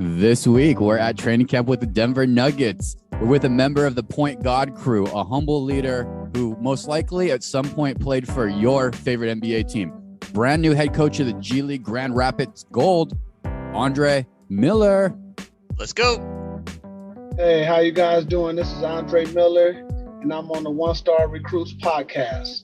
This week, we're at training camp with the Denver Nuggets. We're with a member of the Point God crew, a humble leader who most likely at some point played for your favorite NBA team. Brand new head coach of the G League Grand Rapids Gold, Andre Miller. Let's go. Hey, how you guys doing? This is Andre Miller, and I'm on the One Star Recruits podcast.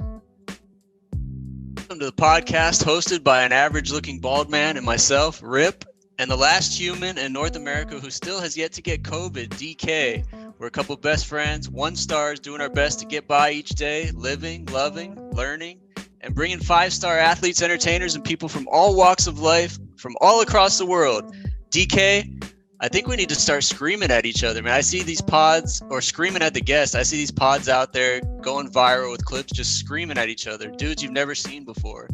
Welcome to the podcast hosted by an average-looking bald man and myself, Rip, and the last human in North America who still has yet to get COVID, DK. We're a couple best friends, one stars, doing our best to get by each day, living, loving, learning, and bringing five-star athletes, entertainers, and people from all walks of life from all across the world. DK, I think we need to start screaming at each other, man. I see these pods, or screaming at the guests. I see these pods out there going viral with clips just screaming at each other. Dudes you've never seen before.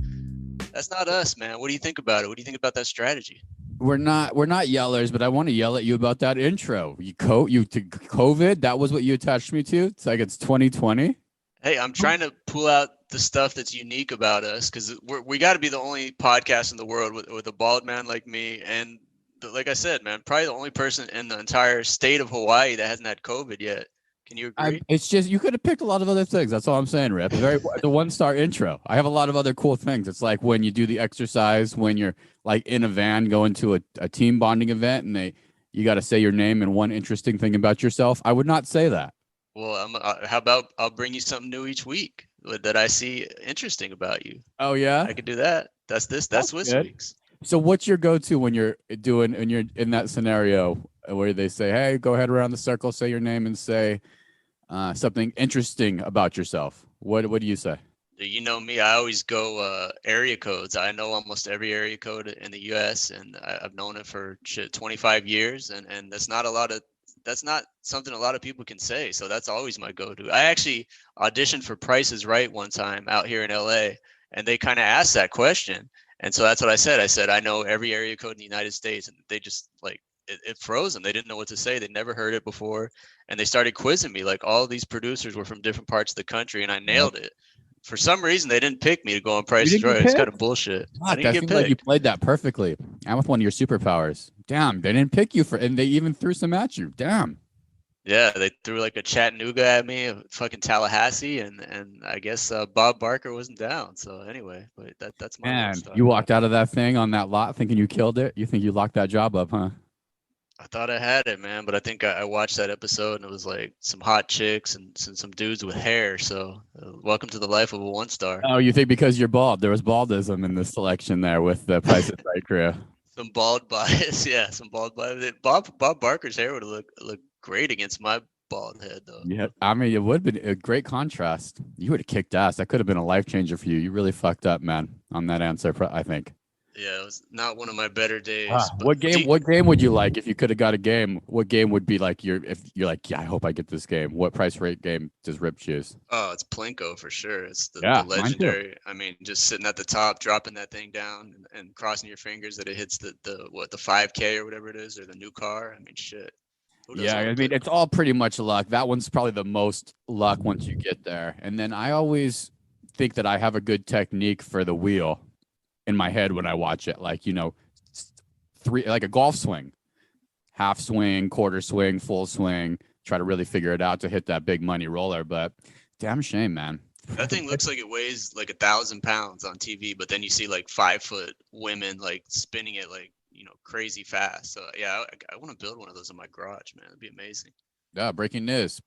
That's not us, man. What do you think about it? What do you think about that strategy? We're not yellers, but I want to yell at you about that intro. You to COVID, that was what you attached me to. It's like it's 2020. Hey, I'm trying to pull out the stuff that's unique about us because we got to be the only podcast in the world with a bald man like me. And like I said, man, probably the only person in the entire state of Hawaii that hasn't had COVID yet. Can you agree? It's just you could have picked a lot of other things. That's all I'm saying, Rip. The one-star intro. I have a lot of other cool things. It's like when you do the exercise, when you're like in a van going to a team bonding event, and you got to say your name and one interesting thing about yourself. I would not say that. Well, how about I'll bring you something new each week that I see interesting about you. Oh yeah, I could do that. That's this week's. So what's your go-to when you're in that scenario where they say, hey, go ahead around the circle, say your name, and say something interesting about yourself? What do you say? You know me, I always go area codes. I know almost every area code in the U.S. and I've known it for 25 years, and that's not something a lot of people can say. So that's always my go-to. I actually auditioned for Price is Right one time out here in L.A. and they kind of asked that question. And so that's what I said. I said, I know every area code in the United States. And they just like, it froze them. They didn't know what to say. They'd never heard it before. And they started quizzing me. Like all these producers were from different parts of the country and I nailed it. For some reason, they didn't pick me to go on Price is Right. It's kind of bullshit. I didn't get picked. Like you played that perfectly. And with one of your superpowers. Damn, they didn't pick you and they even threw some at you. Damn. Yeah, they threw like a Chattanooga at me, fucking Tallahassee, and I guess Bob Barker wasn't down. So anyway, but that's my. Man, you walked out of that thing on that lot thinking you killed it. You think you locked that job up, huh? I thought I had it, man, but I think I watched that episode and it was like some hot chicks and some dudes with hair. So welcome to the life of a one star. Oh, you think because you're bald? There was baldism in the selection there with the Price is Right crew. Some bald bias, yeah, some bald bias. Bob Barker's hair would have looked great against my bald head, though. Yeah, I mean, it would have been a great contrast. You would have kicked ass. That could have been a life changer for you. You really fucked up, man, on that answer, I think. Yeah, it was not one of my better days. What game would you like if you could have got a game? What game would be like if you're like, yeah, I hope I get this game. What price rate game does Rip choose? Oh, it's Plinko for sure. It's the legendary. I mean, just sitting at the top, dropping that thing down and crossing your fingers that it hits the 5K or whatever it is, or the new car. I mean, shit. Yeah, I mean, it's all pretty much luck. That one's probably the most luck once you get there. And then I always think that I have a good technique for the wheel in my head when I watch it. Like, like a golf swing, half swing, quarter swing, full swing, try to really figure it out to hit that big money roller. But damn shame, man. That thing looks like it weighs like 1,000 pounds on TV, but then you see like 5-foot women like spinning it like, crazy fast. So yeah, I want to build one of those in my garage, man. It'd be amazing. Yeah, breaking news.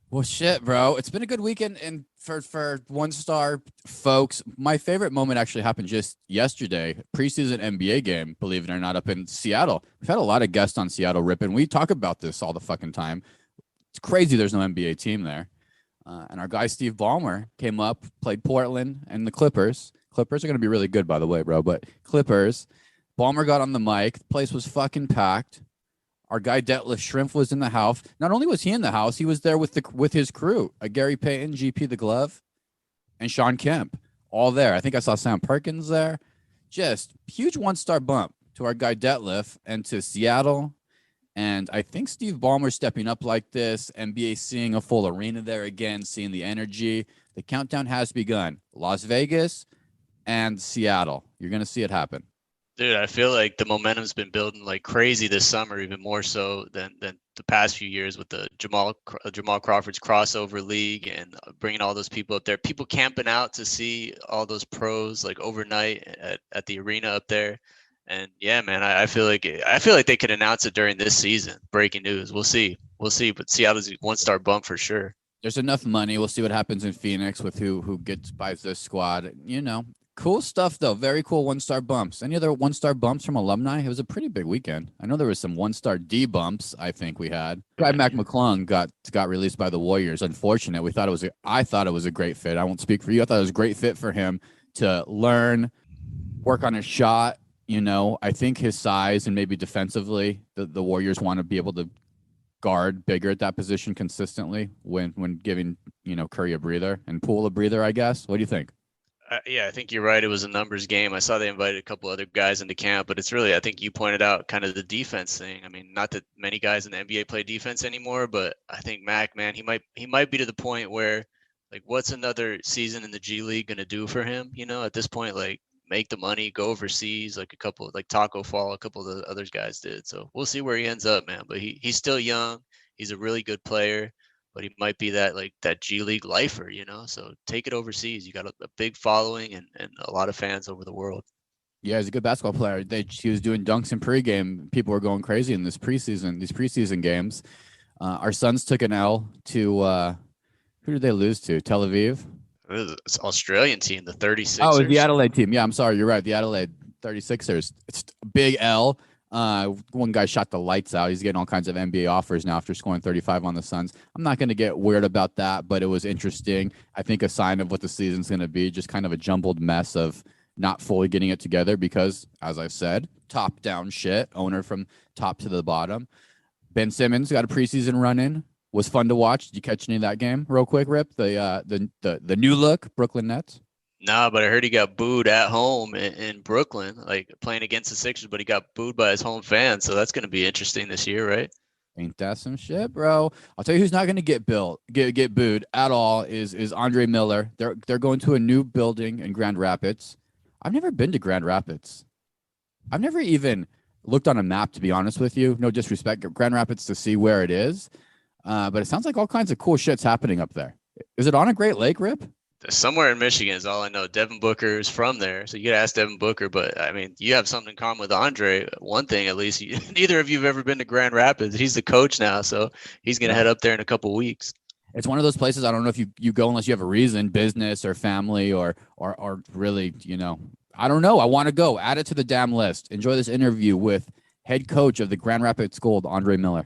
Well, shit, bro. It's been a good weekend, and for one star folks, my favorite moment actually happened just yesterday. Preseason NBA game, believe it or not, up in Seattle. We've had a lot of guests on Seattle, Rip, and we talk about this all the fucking time. It's crazy there's no NBA team there. And our guy Steve Ballmer came up, played Portland and the Clippers. Clippers are going to be really good, by the way, bro, but Clippers. Ballmer got on the mic. The place was fucking packed. Our guy Detlef Schrempf was in the house. Not only was he in the house, he was there with his crew. Gary Payton, GP the Glove, and Sean Kemp, all there. I think I saw Sam Perkins there. Just huge one-star bump to our guy Detlef and to Seattle. And I think Steve Ballmer stepping up like this, NBA seeing a full arena there again, seeing the energy. The countdown has begun. Las Vegas and Seattle. You're going to see it happen. Dude, I feel like the momentum's been building like crazy this summer, even more so than the past few years with the Jamal Crawford's crossover league and bringing all those people up there. People camping out to see all those pros like overnight at the arena up there. And yeah, man, I feel like they could announce it during this season. Breaking news. We'll see. But Seattle's 1-star bump for sure. There's enough money. We'll see what happens in Phoenix with who buys this squad. Cool stuff though. Very cool 1-star bumps. Any other 1-star bumps from alumni? It was a pretty big weekend. I know there was some 1-star D bumps. I think we had. Guy Mac McClung got released by the Warriors. Unfortunate. I thought it was a great fit. I won't speak for you. I thought it was a great fit for him to learn, work on his shot. I think his size and maybe defensively, the Warriors want to be able to guard bigger at that position consistently when giving Curry a breather and Poole a breather, I guess. What do you think? Yeah, I think you're right. It was a numbers game. I saw they invited a couple other guys into camp, but it's really, I think you pointed out kind of the defense thing. I mean, not that many guys in the NBA play defense anymore, but I think Mac, man, he might be to the point where, like, what's another season in the G League going to do for him? At this point, like, make the money, go overseas, like Taco Fall, a couple of the other guys did. So we'll see where he ends up, man. But he's still young. He's a really good player, but he might be that G League lifer, So take it overseas. You got a big following and a lot of fans over the world. Yeah, he's a good basketball player. He was doing dunks in pregame. People were going crazy in these preseason games. Our Suns took an L to who did they lose to? Tel Aviv. It's an Australian team, the 36ers. Oh, the Adelaide team. Yeah, I'm sorry. You're right. The Adelaide 36ers. It's a big L. One guy shot the lights out. He's getting all kinds of NBA offers now after scoring 35 on the Suns. I'm not going to get weird about that, but it was interesting. I think a sign of what the season's going to be, just kind of a jumbled mess of not fully getting it together because, as I've said, top-down shit, owner from top to the bottom. Ben Simmons got a preseason run-in. Was fun to watch. Did you catch any of that game real quick, Rip? The new look Brooklyn Nets? Nah, but I heard he got booed at home in Brooklyn, like playing against the Sixers, but he got booed by his home fans. So that's going to be interesting this year, right? Ain't that some shit, bro? I'll tell you who's not going to get booed at all is Andre Miller. They're going to a new building in Grand Rapids. I've never been to Grand Rapids. I've never even looked on a map, to be honest with you. No disrespect, Grand Rapids to see where it is. But it sounds like all kinds of cool shit's happening up there. Is it on a Great Lake, Rip? Somewhere in Michigan is all I know. Devin Booker is from there, so you got to ask Devin Booker. But I mean, you have something in common with Andre. One thing, at least, neither of you have ever been to Grand Rapids. He's the coach now, so he's going to head up there in a couple weeks. It's one of those places. I don't know if you go unless you have a reason, business or family or really, I don't know. I want to go. Add it to the damn list. Enjoy this interview with head coach of the Grand Rapids Gold, Andre Miller.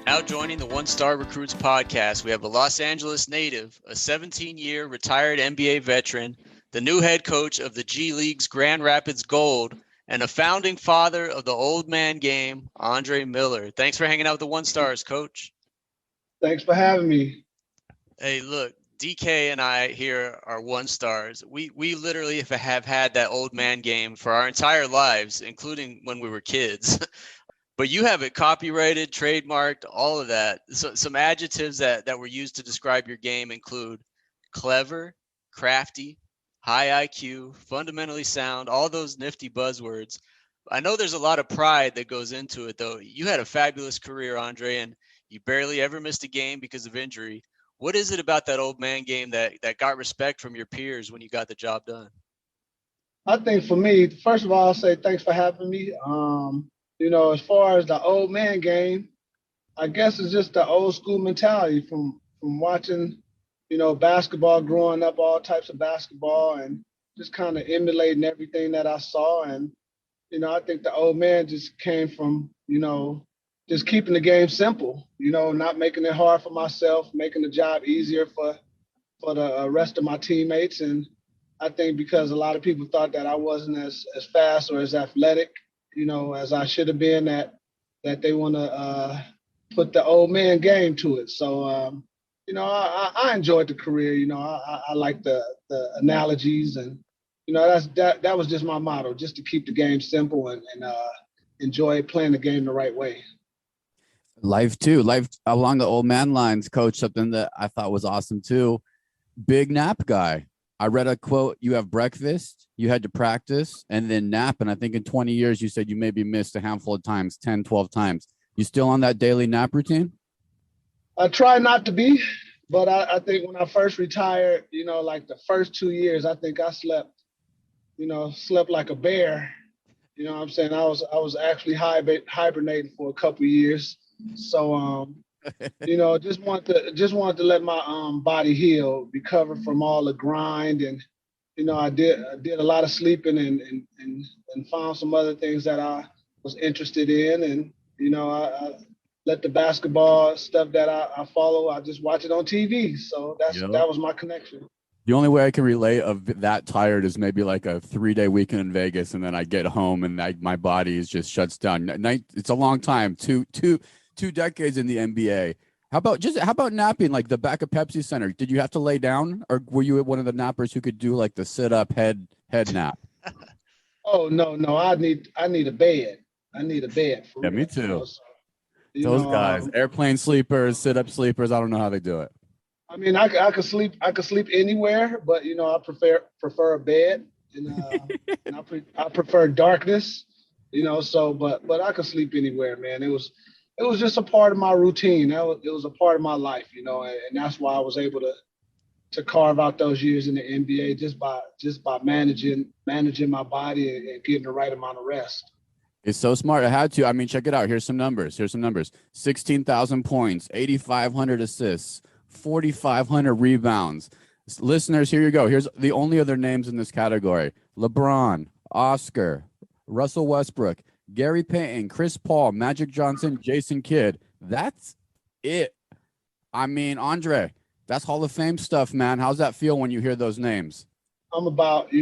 Now joining the 1-Star Recruits podcast, we have a Los Angeles native, a 17-year retired NBA veteran, the new head coach of the G League's Grand Rapids Gold, and a founding father of the old man game, Andre Miller. Thanks for hanging out with the 1-Stars, Coach. Thanks for having me. Hey, look, DK and I here are 1-Stars. We literally have had that old man game for our entire lives, including when we were kids. But you have it copyrighted, trademarked, all of that. So some adjectives that were used to describe your game include clever, crafty, high IQ, fundamentally sound, all those nifty buzzwords. I know there's a lot of pride that goes into it, though. You had a fabulous career, Andre, and you barely ever missed a game because of injury. What is it about that old man game that got respect from your peers when you got the job done? I think for me, first of all, I'll say thanks for having me. As far as the old man game, I guess it's just the old school mentality from watching, basketball growing up, all types of basketball, and just kind of emulating everything that I saw. And, I think the old man just came from, just keeping the game simple, not making it hard for myself, making the job easier for the rest of my teammates. And I think because a lot of people thought that I wasn't as fast or as athletic, as I should have been, that they want to put the old man game to it. So, I enjoyed the career. I like the analogies, and that was just my motto, just to keep the game simple and enjoy playing the game the right way. Life along the old man lines, coach, something that I thought was awesome too. Big nap guy. I read a quote, you have breakfast, you had to practice, and then nap. And I think in 20 years, you said you maybe missed a handful of times, 10, 12 times. You still on that daily nap routine? I try not to be, but I think when I first retired, like the first 2 years, I think I slept like a bear. You know what I'm saying? I was actually hibernating for a couple of years. So just wanted to let my body heal, recover from all the grind, and I did a lot of sleeping and found some other things that I was interested in, and I let the basketball stuff that I follow, I just watch it on TV. So that was my connection. The only way I can relate of that tired is maybe like a 3-day weekend in Vegas, and then I get home and my body is just shuts down. It's a long time, two decades in the NBA. How about napping, like the back of Pepsi Center? Did you have to lay down, or were you one of the nappers who could do like the sit up head nap? Oh no, I need a bed. I need a bed. Yeah, me too. Those guys, airplane sleepers, sit up sleepers. I don't know how they do it. I mean, I could sleep anywhere, but I prefer a bed, and I prefer darkness. So but I could sleep anywhere, man. It was just a part of my routine. It was a part of my life, and that's why I was able to carve out those years in the NBA just by managing my body and getting the right amount of rest. It's so smart. I had to. I mean, check it out. Here's some numbers. 16,000 points, 8,500 assists, 4,500 rebounds. Listeners, here you go. Here's the only other names in this category: LeBron, Oscar, Russell Westbrook, Gary Payton, Chris Paul, Magic Johnson, Jason Kidd. That's it. I mean, Andre, that's Hall of Fame stuff, man. How's that feel when you hear those names? I'm about,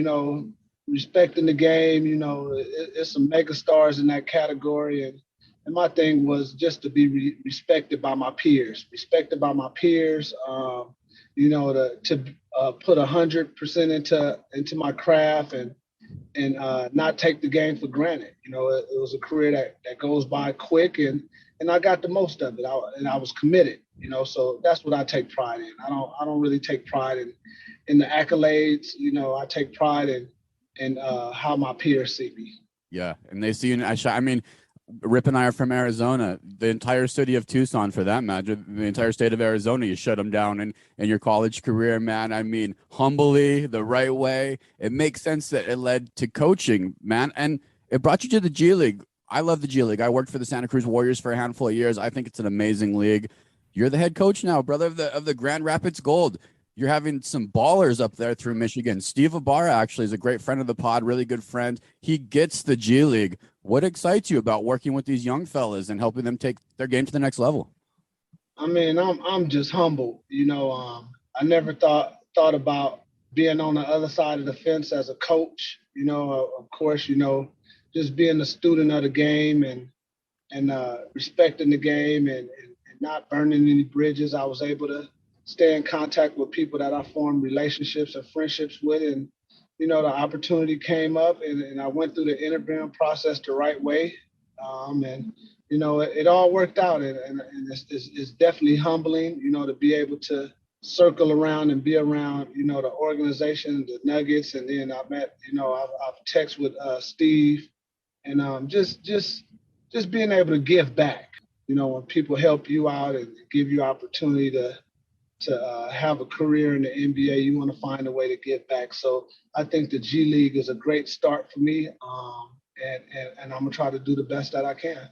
respecting the game. It's some mega stars in that category. And my thing was just to be respected by my peers, to put 100% into my craft and not take the game for granted. It was a career that goes by quick, and I got the most of it. I was committed. So that's what I take pride in. I don't really take pride in the accolades. I take pride in how my peers see me. Yeah, and they see you. I mean, Rip and I are from Arizona. The entire city of Tucson, for that matter, the entire state of Arizona, you shut them down in your college career, man. I mean, humbly, the right way. It makes sense that it led to coaching, man, and it brought you to the G League. I love the G League. I worked for the Santa Cruz Warriors for a handful of years. I think it's an amazing league. You're the head coach now, brother, of the Grand Rapids Gold. You're having some ballers up there through Michigan. Steve Ibarra actually is a great friend of the pod, really good friend. He gets the G League. What excites you about working with these young fellas and helping them take their game to the next level? I mean, I'm just humbled. I never thought about being on the other side of the fence as a coach. Of course, just being a student of the game and respecting the game and not burning any bridges. I was able to stay in contact with people that I formed relationships and friendships with, and the opportunity came up, and I went through the interview process the right way, and it all worked out, and it's definitely humbling, to be able to circle around and be around, the organization, the Nuggets, and then I met, I've texted with Steve, and just being able to give back, when people help you out and give you opportunity to have a career in the NBA, you want to find a way to give back. So I think the G League is a great start for me, and I'm gonna try to do the best that I can.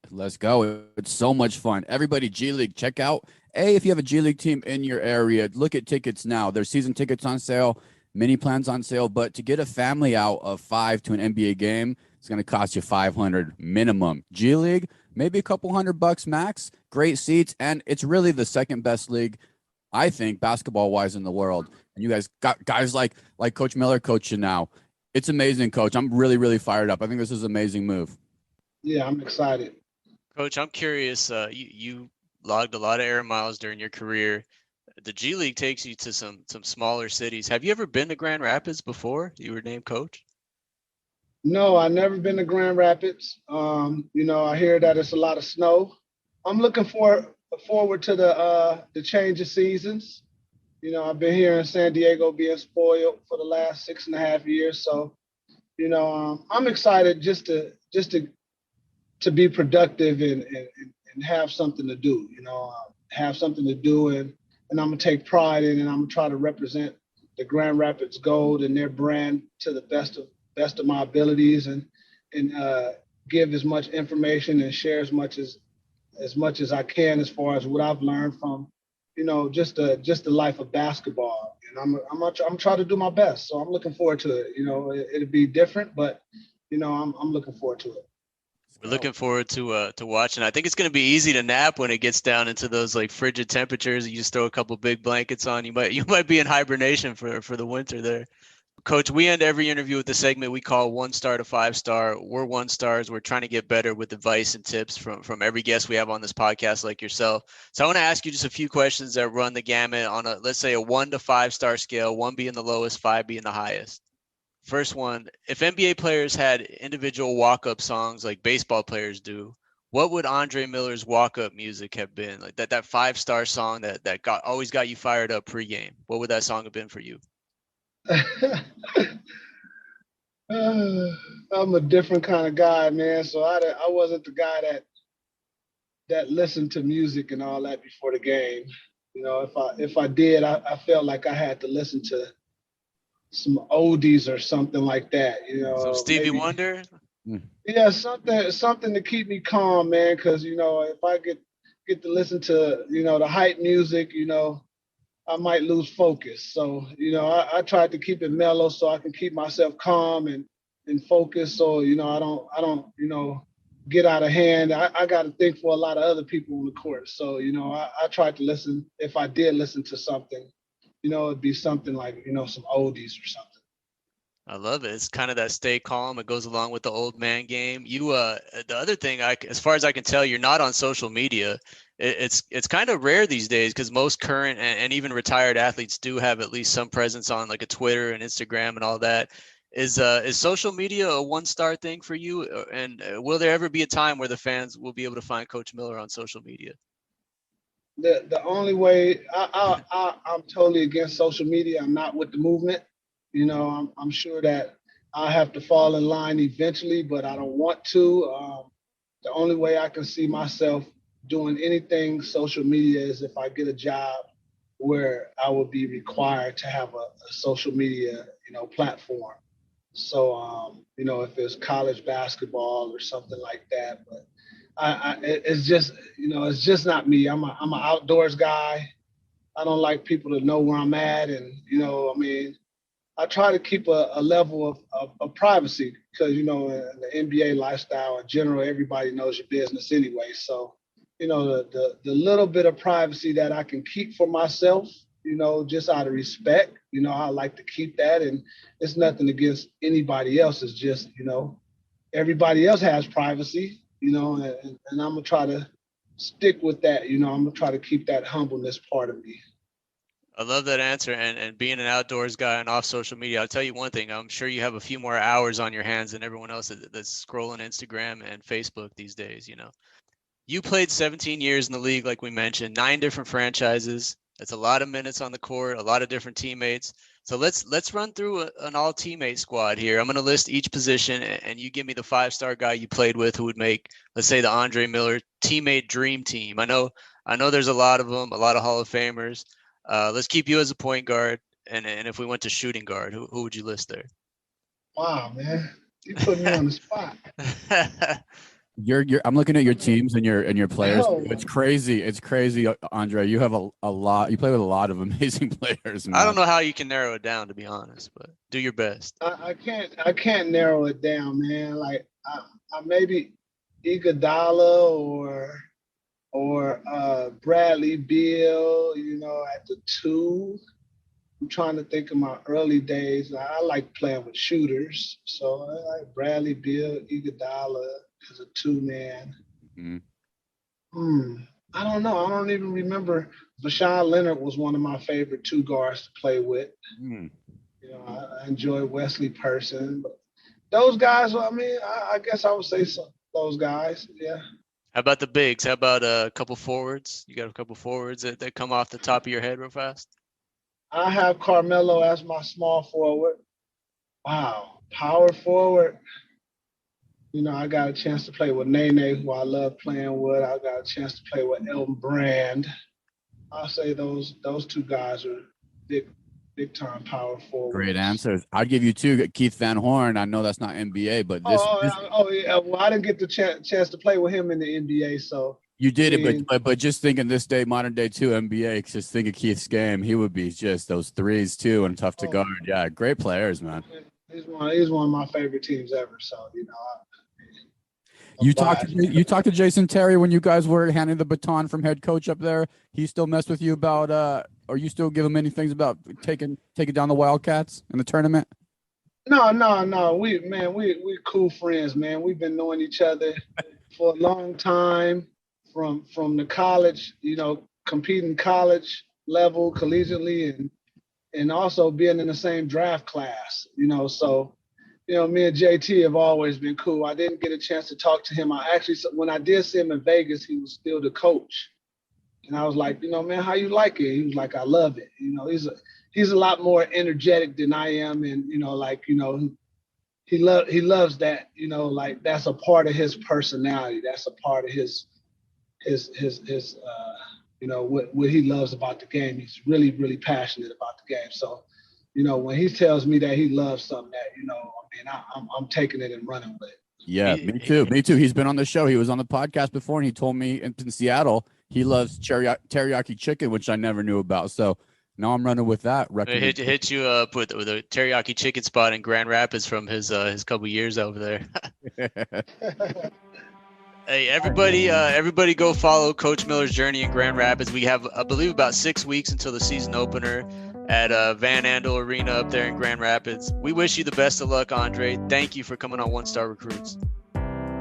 Let's go. It's so much fun. Everybody, G League, check out. If you have a G League team in your area, look at tickets now. There's season tickets on sale, mini plans on sale, but to get a family out of 5 to an NBA game, it's going to cost you $500 minimum. G League, maybe a couple $100 max, great seats, and it's really the second best league, I think, basketball-wise in the world. And you guys got guys like Coach Miller coaching now. It's amazing, Coach. I'm really, really fired up. I think this is an amazing move. Yeah, I'm excited. Coach, I'm curious. You logged a lot of air miles during your career. The G League takes you to some smaller cities. Have you ever been to Grand Rapids before you were named coach? No, I've never been to Grand Rapids. I hear that it's a lot of snow. I'm looking forward to the change of seasons. I've been here in San Diego being spoiled for the last 6.5 years. So, I'm excited just to be productive and have something to do, have something to do and I'm gonna take pride in it and I'm gonna try to represent the Grand Rapids Gold and their brand to the best of my abilities and give as much information and share as much as I can as far as what I've learned from, just the life of basketball. And I'm trying to do my best. So I'm looking forward to it. It'll be different, but I'm looking forward to it. We're looking forward to watching. I think it's going to be easy to nap when it gets down into those like frigid temperatures. You just throw a couple big blankets on. You might be in hibernation for the winter there. Coach, we end every interview with the segment we call 1 star to 5 star. We're 1 stars. We're trying to get better with advice and tips from every guest we have on this podcast, like yourself. So I want to ask you just a few questions that run the gamut on let's say a 1 to 5 star scale, 1 being the lowest, 5 being the highest. First one, if NBA players had individual walk-up songs like baseball players do, what would Andre Miller's walk-up music have been? Like that 5-star song that always got you fired up pregame. What would that song have been for you? I'm a different kind of guy, man. So I wasn't the guy that listened to music and all that before the game. If I did, I felt like I had to listen to some oldies or something like that. So Stevie maybe, Wonder. Yeah, something to keep me calm, man. Because if I get to listen to the hype music, I might lose focus. So I tried to keep it mellow so I can keep myself calm and focused. So I don't get out of hand. I got to think for a lot of other people on the court. So I tried to listen. If I did listen to something, it'd be something like some oldies or something. I love it. It's kind of that stay calm. It goes along with the old man game. The other thing, as far as I can tell, you're not on social media. It's kind of rare these days because most current and even retired athletes do have at least some presence on like a Twitter and Instagram and all that. Is social media a 1-star thing for you? And will there ever be a time where the fans will be able to find Coach Miller on social media? The only way I'm totally against social media. I'm not with the movement. I'm sure that I have to fall in line eventually, but I don't want to. The only way I can see myself doing anything social media is if I get a job where I would be required to have a social media, platform. So, if it's college basketball or something like that, but it's just not me. I'm an outdoors guy. I don't like people to know where I'm at, and I try to keep a level of privacy because in the NBA lifestyle in general, everybody knows your business anyway. So, the little bit of privacy that I can keep for myself, just out of respect, I like to keep that, and it's nothing against anybody else. It's just everybody else has privacy, and I'm gonna try to stick with that. I'm gonna try to keep that humbleness part of me. I love that answer. And being an outdoors guy and off social media, I'll tell you one thing. I'm sure you have a few more hours on your hands than everyone else that's scrolling Instagram and Facebook these days. You played 17 years in the league, like we mentioned, 9 different franchises. That's a lot of minutes on the court, a lot of different teammates. So let's run through an all teammate squad here. I'm going to list each position, and you give me the 5-star guy you played with who would make, let's say, the Andre Miller teammate dream team. I know there's a lot of them, a lot of Hall of Famers. Let's keep you as a point guard, and if we went to shooting guard, who would you list there? Wow, man, you put me on the spot. I'm looking at your teams and your players. Oh, It's crazy. It's crazy, Andre. You have a lot. You play with a lot of amazing players, man. I don't know how you can narrow it down, to be honest, but do your best. I can't narrow it down, man. Like I maybe Iguodala or Bradley Beal, at the 2. I'm trying to think of my early days. I like playing with shooters, so I like Bradley Beal, Iguodala as a 2-man. I don't know. I don't even remember. Vashawn Leonard was one of my favorite 2 guards to play with. I enjoy Wesley Person, but those guys. I mean, I guess I would say those guys. Yeah. How about the bigs? How about a couple forwards? You got a couple forwards that come off the top of your head real fast? I have Carmelo as my small forward. Wow, power forward. You know, I got a chance to play with Nene, who I love playing with. I got a chance to play with Elton Brand. I'll say those two guys are big time power forwards. Great answers. I'd give you two. Keith Van Horn. I know that's not NBA, but this. Yeah. Well, I didn't get the chance to play with him in the NBA, so you did it, but just thinking this day, modern day too, NBA. Just think of Keith's game. He would be just those threes too, and tough to guard. Yeah, great players, man. He's one of my favorite teams ever. So you know. You talked to Jason Terry when you guys were handing the baton from head coach up there. He still messed with you about or you still give him any things about taking down the Wildcats in the tournament? No. We cool friends, man. We've been knowing each other for a long time from the college, you know, competing college level collegiately and also being in the same draft class, you know, so you know, me and JT have always been cool. I didn't get a chance to talk to him. When I did see him in Vegas, he was still the coach. And I was like, you know, man, how you like it? He was like, I love it. You know, he's a lot more energetic than I am. And, you know, like, you know, he loves that, you know, like that's a part of his personality. That's a part of his you know, what he loves about the game. He's really, really passionate about the game. So, you know, when he tells me that he loves something that, you know, I mean, I'm taking it and running with it. Yeah, me too. He's been on the show. He was on the podcast before, and he told me in Seattle he loves teriyaki chicken, which I never knew about. So now I'm running with that. Hit you up with a teriyaki chicken spot in Grand Rapids from his couple years over there. Hey, everybody go follow Coach Miller's journey in Grand Rapids. We have, I believe, about 6 weeks until the season opener at Van Andel Arena up there in Grand Rapids. We wish you the best of luck, Andre. Thank you for coming on One Star Recruits.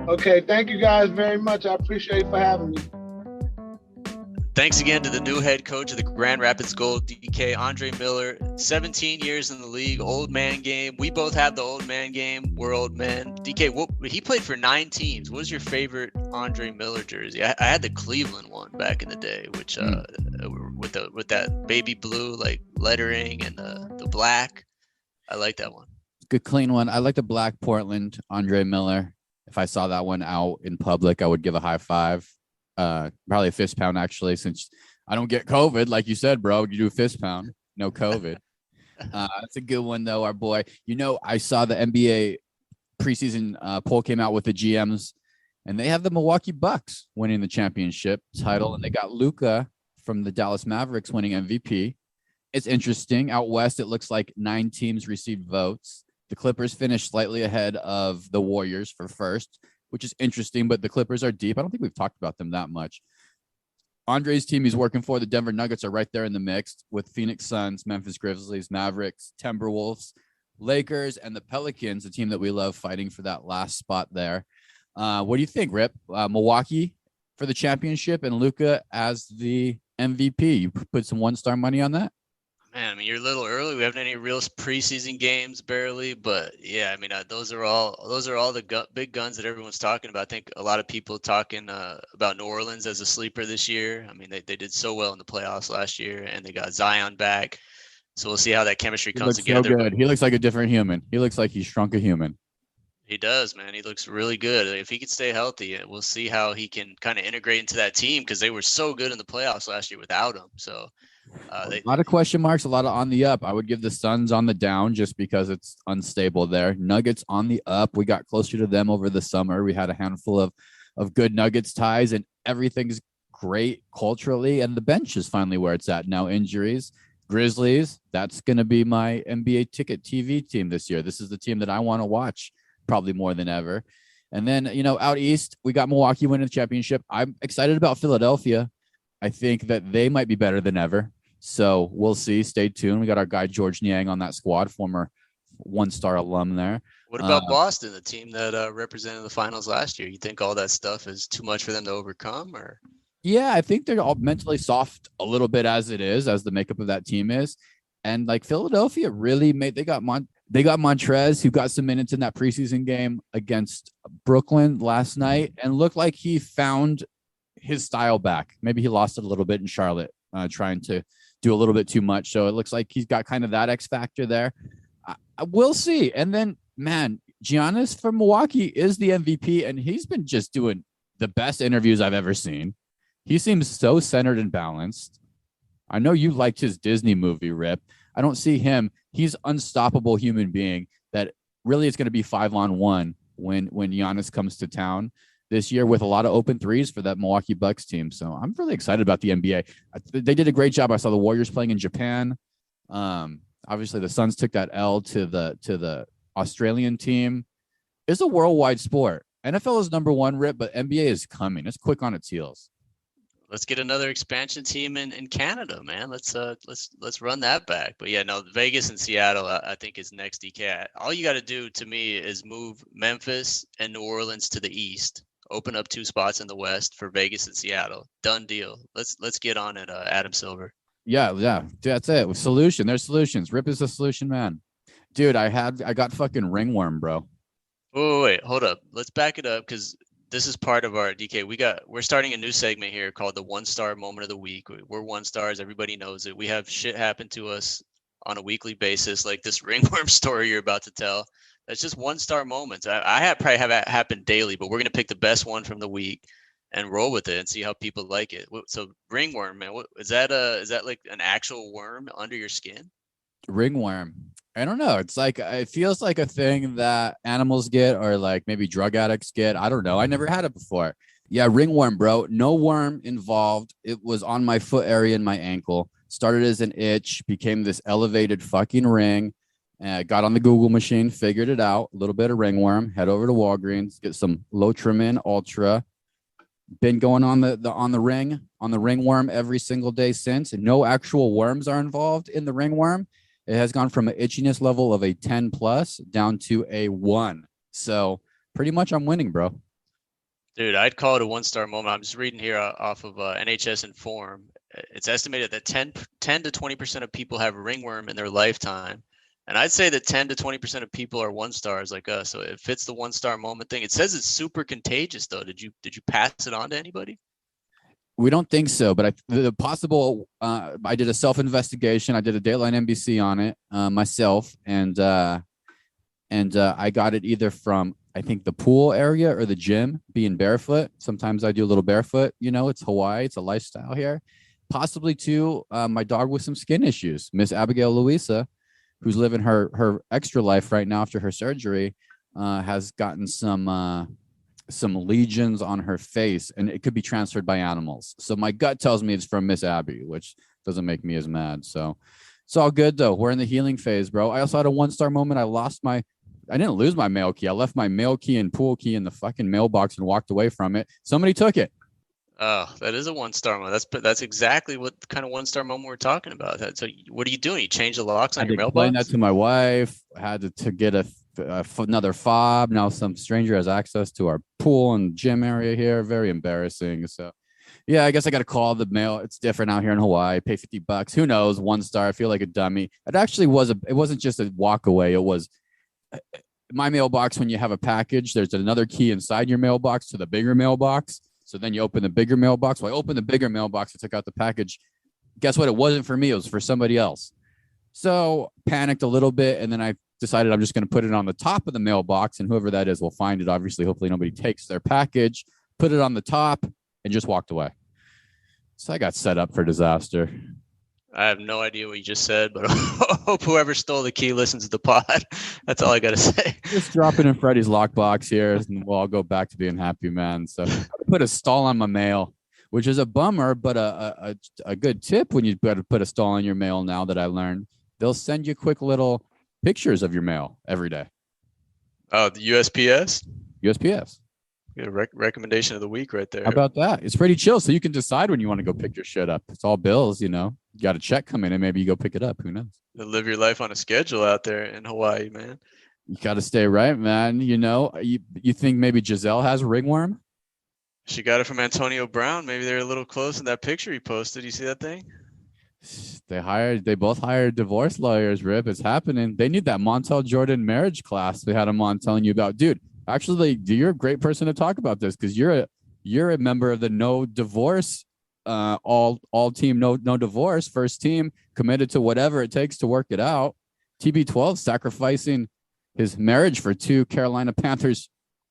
Okay, thank you guys very much. I appreciate it for having me. Thanks again to the new head coach of the Grand Rapids Gold, DK, Andre Miller. 17 years in the league, old man game. We both have the old man game. We're old men. DK, he played for 9 teams. What was your favorite Andre Miller jersey? I had the Cleveland one back in the day, which with that baby blue like lettering and the black. I like that one. Good clean one. I like the black Portland Andre Miller. If I saw that one out in public, I would give a high five. Probably a fist pound, actually, since I don't get COVID. Like you said, bro, you do a fist pound, no COVID. That's a good one, though, our boy. You know, I saw the NBA preseason poll came out with the GMs, and they have the Milwaukee Bucks winning the championship title, and they got Luka from the Dallas Mavericks winning MVP. It's interesting. Out west, it looks like 9 teams received votes. The Clippers finished slightly ahead of the Warriors for first, which is interesting, but the Clippers are deep. I don't think we've talked about them that much. Andre's team he's working for, the Denver Nuggets, are right there in the mix with Phoenix Suns, Memphis Grizzlies, Mavericks, Timberwolves, Lakers, and the Pelicans, a team that we love, fighting for that last spot there. What do you think, Rip? Milwaukee for the championship and Luka as the MVP. You put some one-star money on that? Man, I mean, you're a little early. We haven't any real preseason games, barely, but yeah, I mean, those are all the big guns that everyone's talking about. I think a lot of people talking about New Orleans as a sleeper this year. I mean, they did so well in the playoffs last year, and they got Zion back. So we'll see how that chemistry comes together. So good. He looks like a different human. He looks like he's shrunk a human. He does, man. He looks really good. If he could stay healthy, we'll see how he can kind of integrate into that team because they were so good in the playoffs last year without him. So. A lot of question marks, a lot of on the up. I would give the Suns on the down just because it's unstable there. Nuggets on the up. We got closer to them over the summer. We had a handful of good Nuggets ties, and everything's great culturally. And the bench is finally where it's at now. Injuries, Grizzlies. That's going to be my NBA ticket TV team this year. This is the team that I want to watch probably more than ever. And then, you know, out east, we got Milwaukee winning the championship. I'm excited about Philadelphia. I think that they might be better than ever. So we'll see. Stay tuned. We got our guy George Niang on that squad, former one-star alum there. What about Boston, the team that represented the finals last year? You think all that stuff is too much for them to overcome, or? Yeah, I think they're all mentally soft a little bit as it is, as the makeup of that team is. And like Philadelphia really they got They got Montrez, who got some minutes in that preseason game against Brooklyn last night and looked like he found his style back. Maybe he lost it a little bit in Charlotte, trying to do a little bit too much. So it looks like he's got kind of that X factor there. We'll see. And then, man, Giannis from Milwaukee is the MVP, and he's been just doing the best interviews I've ever seen. He seems so centered and balanced. I know you liked his Disney movie, Rip. I don't see him. He's unstoppable human being that really is going to be 5-on-1 when Giannis comes to town this year with a lot of open threes for that Milwaukee Bucks team. So I'm really excited about the NBA. They did a great job. I saw the Warriors playing in Japan. Obviously, the Suns took that L to the Australian team. It's a worldwide sport. NFL is number one, Rip, but NBA is coming. It's quick on its heels. Let's get another expansion team in Canada, man. Let's run that back. But yeah, no, Vegas and Seattle, I think is next. DK. All you got to do to me is move Memphis and New Orleans to the east. Open up 2 spots in the west for Vegas and Seattle. Done deal. Let's get on it, Adam Silver. Yeah, that's it. Solution. There's solutions. Rip is the solution, man. Dude, I got fucking ringworm, bro. Wait, hold up. Let's back it up because this is part of our DK. We're starting a new segment here called the 1-star moment of the week. We're 1-stars. Everybody knows it. We have shit happen to us on a weekly basis, like this ringworm story you're about to tell. That's just 1-star moments. I probably have it happen daily, but we're gonna pick the best one from the week and roll with it and see how people like it. So ringworm, man, what is that? Is that like an actual worm under your skin? Ringworm. I don't know. It's like it feels like a thing that animals get or like maybe drug addicts get. I don't know. I never had it before. Yeah, ringworm, bro. No worm involved. It was on my foot area and my ankle. Started as an itch, became this elevated fucking ring. Got on the Google machine, figured it out. A little bit of ringworm. Head over to Walgreens, get some Lotrimin Ultra. Been going on the ringworm every single day since. And no actual worms are involved in the ringworm. It has gone from an itchiness level of a 10 plus down to a 1. So pretty much I'm winning, bro. Dude, I'd call it a 1-star moment. I'm just reading here off of NHS Inform. It's estimated that 10 to 20% of people have ringworm in their lifetime. And I'd say that 10 to 20% of people are 1-stars like us. So it fits the 1-star moment thing. It says it's super contagious though. Did you pass it on to anybody? We don't think so, but the possible. I did a self-investigation. I did a Dateline NBC on it myself, and I got it either from I think the pool area or the gym. Being barefoot, sometimes I do a little barefoot. You know, it's Hawaii. It's a lifestyle here. Possibly too, my dog with some skin issues, Miss Abigail Louisa, who's living her extra life right now after her surgery, has gotten some lesions on her face, and it could be transferred by animals. So my gut tells me it's from Miss Abby, which doesn't make me as mad. So it's all good though. We're in the healing phase, bro. I also had a 1-star moment. I didn't lose my mail key. I left my mail key and pool key in the fucking mailbox and walked away from it. Somebody took it. Oh, that is a 1-star moment. That's exactly what kind of 1-star moment we're talking about. So what are you doing? You change the locks on your mailbox? I explained that to my wife. I had to get another fob. Now some stranger has access to our pool and gym area here. Very embarrassing. So yeah, I guess I got to call the mail. It's different out here in Hawaii. Pay $50. Who knows? 1-star. I feel like a dummy. It actually it wasn't just a walk away. It was my mailbox. When you have a package, there's another key inside your mailbox to the bigger mailbox. So then you open the bigger mailbox. Well, I opened the bigger mailbox. I took out the package. Guess what? It wasn't for me. It was for somebody else. So panicked a little bit. And then I decided I'm just going to put it on the top of the mailbox, and whoever that is will find it. Obviously, hopefully nobody takes their package, put it on the top, and just walked away. So I got set up for disaster. I have no idea what you just said, but I hope whoever stole the key listens to the pod. That's all I got to say. Just drop it in Freddie's lockbox here, and we'll all go back to being happy, man. So I put a stall on my mail, which is a bummer, but a good tip when you better put a stall on your mail now that I learned. They'll send you quick little pictures of your mail every day. Oh, the USPS? USPS. Good recommendation of the week right there. How about that? It's pretty chill. So you can decide when you want to go pick your shit up. It's all bills, you know. You got a check come in and maybe you go pick it up. Who knows? You live your life on a schedule out there in Hawaii, man. You got to stay right, man. You know, you think maybe Giselle has ringworm? She got it from Antonio Brown. Maybe they're a little close in that picture he posted. You see that thing? They both hired divorce lawyers, Rip. It's happening. They need that Montel Jordan marriage class we had him on telling you about. Dude, actually, you're a great person to talk about this because you're a member of the no divorce, all team, no divorce, first team, committed to whatever it takes to work it out. TB12 sacrificing his marriage for 2 Carolina Panthers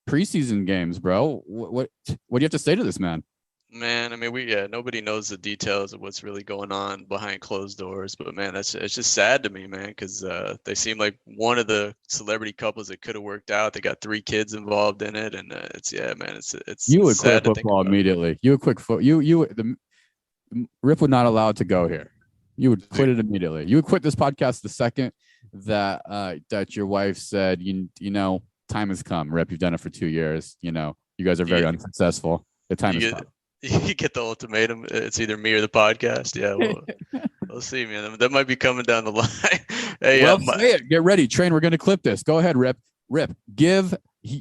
preseason games, bro. What do you have to say to this man? Man, I mean, nobody knows the details of what's really going on behind closed doors, but man, it's just sad to me, man, because they seem like one of the celebrity couples that could have worked out. They got 3 kids involved in it, and it's You would sad quit football immediately. You would quit the Rip would not allow it to go here. You would quit it immediately. You would quit this podcast the second that your wife said, you know, time has come. Rip, you've done it for 2 years. You know, you guys are very unsuccessful. The time has come. You get the ultimatum. It's either me or the podcast. Yeah, we'll see, man. That might be coming down the line. Hey, say it. Get ready, Train. We're going to clip this. Go ahead, Rip. Rip,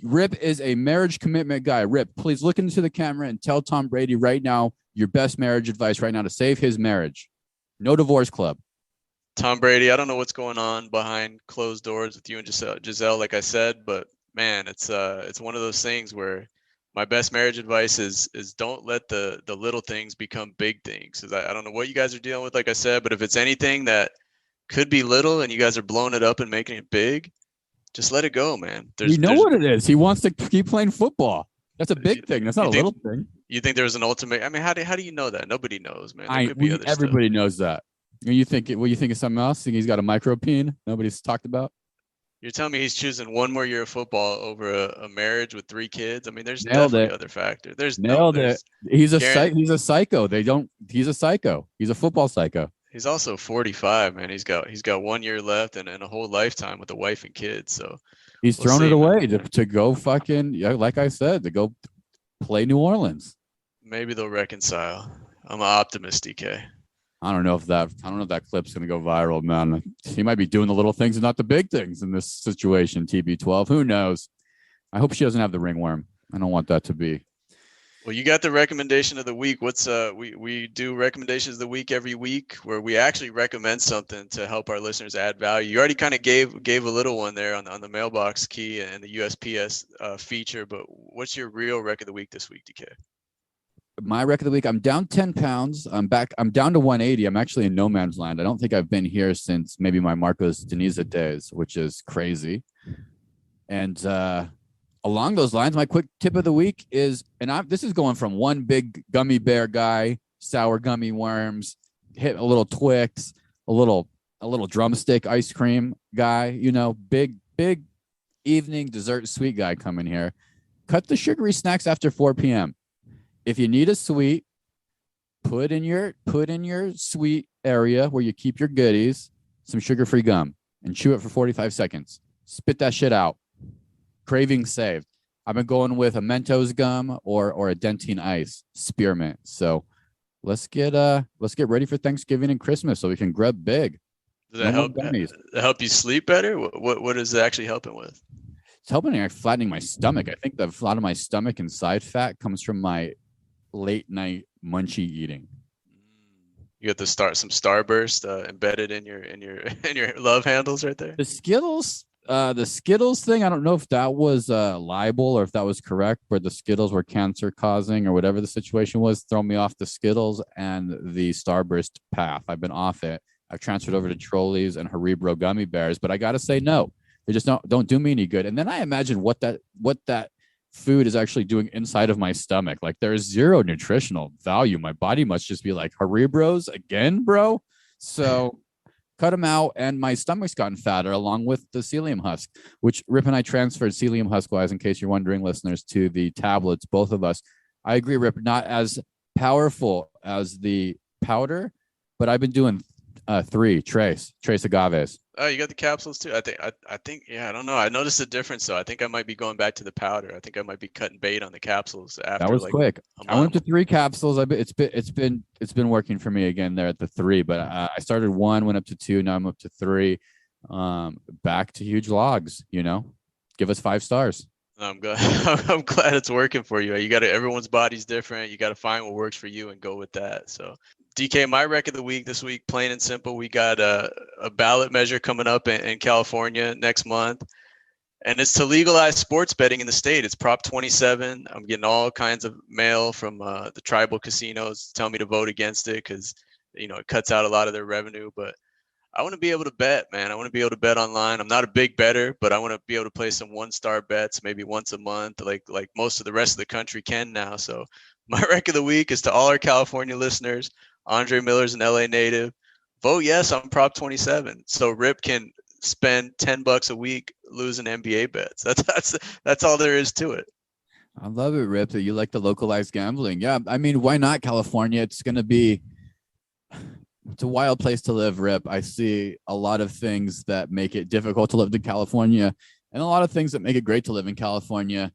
Rip is a marriage commitment guy. Rip, please look into the camera and tell Tom Brady right now your best marriage advice right now to save his marriage. No divorce club. Tom Brady, I don't know what's going on behind closed doors with you and Gisele, like I said, but man, it's one of those things where my best marriage advice is don't let the little things become big things. Because I don't know what you guys are dealing with, like I said, but if it's anything that could be little and you guys are blowing it up and making it big, just let it go, man. You know what it is. He wants to keep playing football. That's a big thing. That's not a little thing. You think there's an ultimate? I mean, how do you know that? Nobody knows, man. Everybody knows that. You think of something else? Think he's got a micropene nobody's talked about? You're telling me he's choosing one more year of football over a marriage with 3 kids? I mean, there's definitely other factors. He's a psycho. He's a psycho. He's a football psycho. He's also 45, man. He's got 1 year left and a whole lifetime with a wife and kids. So he's thrown it away to go fucking, like I said, to go play New Orleans. Maybe they'll reconcile. I'm an optimist, DK. I don't know if that clip's gonna go viral, man. He might be doing the little things and not the big things in this situation. TB12, who knows? I hope she doesn't have the ringworm. I don't want that to be. Well, you got the recommendation of the week. What's we do recommendations of the week every week where we actually recommend something to help our listeners add value. You already kind of gave a little one there on the mailbox key and the USPS feature, but what's your real rec of the week this week, DK? My rec of the week, I'm down 10 pounds. I'm down to 180. I'm actually in no man's land. I don't think I've been here since maybe my Marcos Deniza days, which is crazy. And along those lines, my quick tip of the week is, this is going from one big gummy bear guy, sour gummy worms, hit a little Twix, a little drumstick ice cream guy, you know, big evening dessert sweet guy coming here. Cut the sugary snacks after 4 p.m. If you need a sweet, put in your sweet area where you keep your goodies some sugar-free gum and chew it for 45 seconds. Spit that shit out. Craving saved. I've been going with a Mentos gum or a Dentine Ice spearmint. So let's get ready for Thanksgiving and Christmas so we can grub big. Does that help you sleep better? What is it actually helping with? It's helping flattening my stomach. I think that a lot of my stomach and side fat comes from my late night munchie eating. You got some Starburst embedded in your love handles right there. The Skittles thing, I don't know if that was libel or if that was correct, where the Skittles were cancer causing or whatever the situation was. Throw me off the Skittles and the Starburst path. I've been off it. I've transferred over to Trolleys and Haribo gummy bears, but I gotta say no. They just don't do me any good. And then I imagine what that food is actually doing inside of my stomach. Like there's zero nutritional value. My body must just be like, Haribros again, bro. So cut them out, and my stomach's gotten fatter along with the psyllium husk, which Rip and I transferred psyllium husk wise, in case you're wondering, listeners, to the tablets, both of us. I agree, Rip, not as powerful as the powder, but I've been doing 3 trace agaves. Oh, you got the capsules too. I think. Yeah, I don't know. I noticed a difference though. I think I might be going back to the powder. I think I might be cutting bait on the capsules after. That was quick. I went to 3 capsules. It's been working for me again there at the 3. But I started 1, went up to 2. Now I'm up to 3. Back to huge logs. You know, give us 5 stars. I'm glad. I'm glad it's working for you. Everyone's body's different. You got to find what works for you and go with that. So DK, my rec of the week this week, plain and simple. We got a ballot measure coming up in California next month. And it's to legalize sports betting in the state. It's Prop 27. I'm getting all kinds of mail from the tribal casinos telling me to vote against it because, it cuts out a lot of their revenue. But I want to be able to bet, man. I want to be able to bet online. I'm not a big bettor, but I want to be able to play some one-star bets maybe once a month, like most of the rest of the country can now. So my rec of the week is to all our California listeners. Andre Miller's an LA native. Vote yes on Prop 27 so Rip can spend $10 a week losing NBA bets. That's all there is to it. I love it, Rip, that you like the localized gambling. Yeah, I mean, why not California? It's a wild place to live, Rip. I see a lot of things that make it difficult to live in California and a lot of things that make it great to live in California.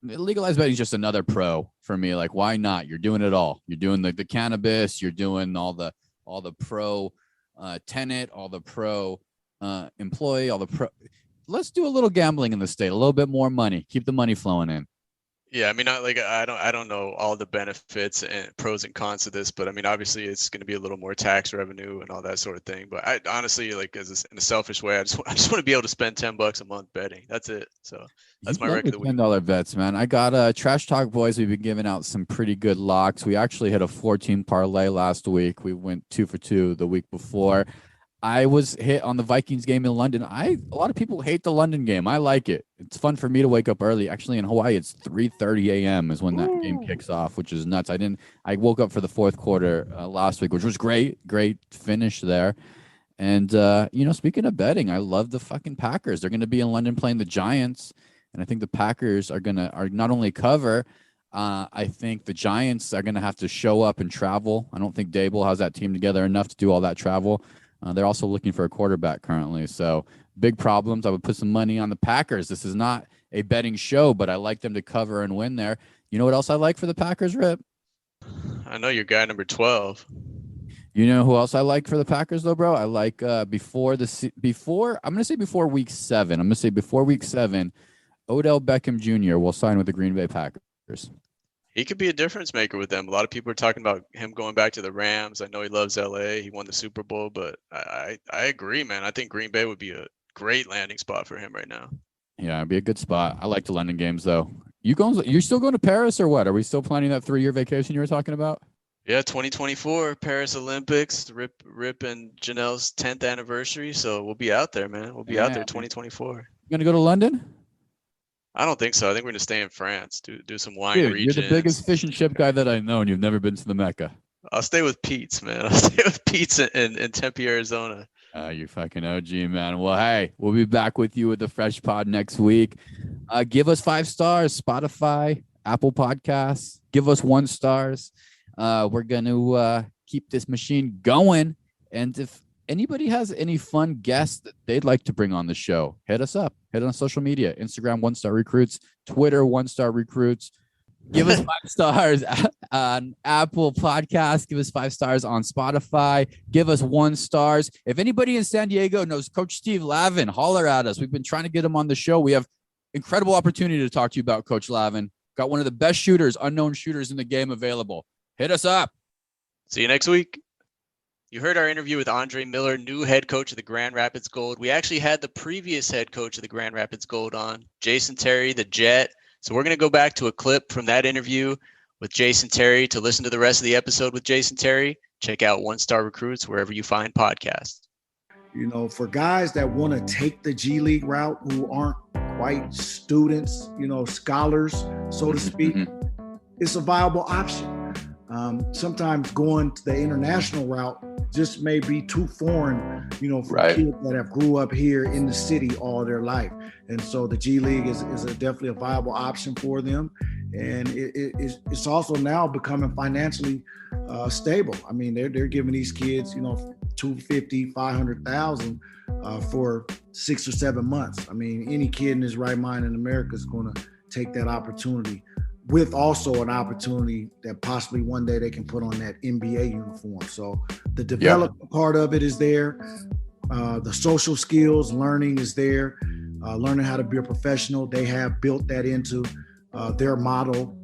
Legalized betting is just another pro for me. Like, why not? You're doing it all. You're doing the cannabis. You're doing all the pro tenant, all the pro employee, all the pro. Let's do a little gambling in the state, a little bit more money, keep the money flowing in. Yeah, I mean, I don't know all the benefits and pros and cons of this, but I mean, obviously it's going to be a little more tax revenue and all that sort of thing. But I honestly, in a selfish way, I just want to be able to spend $10 a month betting. That's it. So that's my rec of the week. $10 bets, man. I got Trash Talk Boys. We've been giving out some pretty good locks. We actually hit a 14 parlay last week. We went 2 for 2 the week before. I was hit on the Vikings game in London. A lot of people hate the London game. I like it. It's fun for me to wake up early. Actually, in Hawaii, it's 3:30 a.m. is when that game kicks off, which is nuts. I woke up for the fourth quarter last week, which was great finish there. And speaking of betting, I love the fucking Packers. They're going to be in London playing the Giants, and I think the Packers are not only cover. I think the Giants are going to have to show up and travel. I don't think Dable has that team together enough to do all that travel. They're also looking for a quarterback currently. So big problems. I would put some money on the Packers. This is not a betting show, but I like them to cover and win there. You know what else I like for the Packers, Rip? I know your guy number 12. You know who else I like for the Packers, though, bro? I like before week 7. I'm going to say before week 7, Odell Beckham Jr. will sign with the Green Bay Packers. He could be a difference maker with them. A lot of people are talking about him going back to the Rams. I know he loves LA. He won the Super Bowl, but I agree, man. I think Green Bay would be a great landing spot for him right now. Yeah, it'd be a good spot. I like the London games, though. You're still going to Paris or what? Are we still planning that 3-year vacation you were talking about? Yeah, 2024 Paris Olympics, Rip and Janelle's 10th anniversary. So we'll be out there, man. We'll be out there 2024. You going to go to London? I don't think so. I think we're going to stay in France, do some wine regions. You're the biggest fish and chip guy that I know, and you've never been to the Mecca. I'll stay with Pete's, man. I'll stay with Pete's in Tempe, Arizona. You fucking OG, man. Well, hey, we'll be back with you with the Fresh Pod next week. Give us 5 stars, Spotify, Apple Podcasts. Give us 1 stars. We're going to keep this machine going. And if anybody has any fun guests that they'd like to bring on the show, hit us up. Hit on social media. Instagram, 1-star recruits. Twitter, 1-star recruits. Give us 5 stars on Apple Podcasts. Give us 5 stars on Spotify. Give us 1 stars. If anybody in San Diego knows Coach Steve Lavin, holler at us. We've been trying to get him on the show. We have incredible opportunity to talk to you about Coach Lavin. Got one of the best shooters, unknown shooters in the game available. Hit us up. See you next week. You heard our interview with Andre Miller, new head coach of the Grand Rapids Gold. We actually had the previous head coach of the Grand Rapids Gold on, Jason Terry, the Jet. So we're going to go back to a clip from that interview with Jason Terry. To listen to the rest of the episode with Jason Terry, check out 1-Star Recruits wherever you find podcasts. You know, for guys that want to take the G League route who aren't quite students, scholars, so to speak, it's a viable option. Sometimes going to the international route just may be too foreign, for kids that have grew up here in the city all their life. And so the G League is definitely a viable option for them. And it's also now becoming financially stable. I mean, they're giving these kids, $250,000, $500,000 for 6 or 7 months. I mean, any kid in his right mind in America is going to take that opportunity, with also an opportunity that possibly one day they can put on that NBA uniform. So the development part of it is there. The social skills learning is there. Learning how to be a professional. They have built that into their model